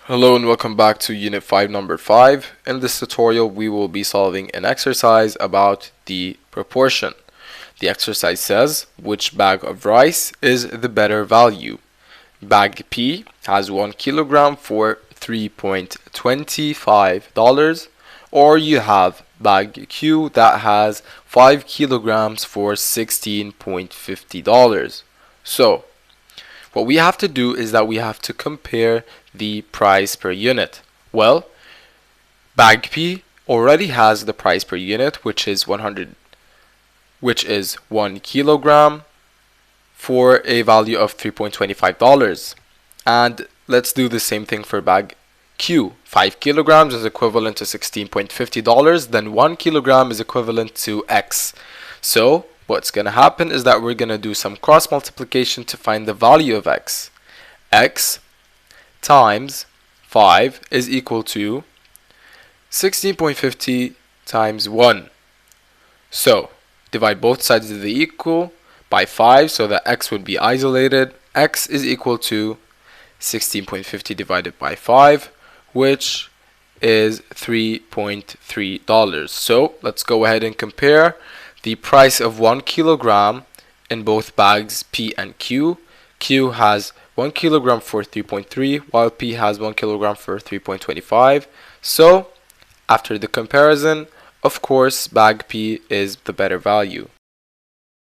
Hello and welcome back to Unit 5 number 5. In this tutorial we will be solving an exercise about the proportion. The exercise says which bag of rice is the better value. Bag P has 1 kilogram for $3.25, or you have bag Q that has 5 kilograms for $16.50. So what we have to do is that we have to compare the price per unit. Well, bag P already has the price per unit, which is 1 kilogram for a value of $3.25. And let's do the same thing for bag Q. 5 kilograms is equivalent to $16.50, then 1 kilogram is equivalent to X. So what's going to happen is that we're going to do some cross multiplication to find the value of X. X times 5 is equal to 16.50 times 1. So divide both sides of the equal by 5 so that X would be isolated. X is equal to 16.50 divided by 5, which is $3.3. So let's go ahead and compare the price of 1 kilogram in both bags P and Q. Q has 1 kilogram for 3.3 while P has 1 kilogram for 3.25. So after the comparison, of course, bag P is the better value.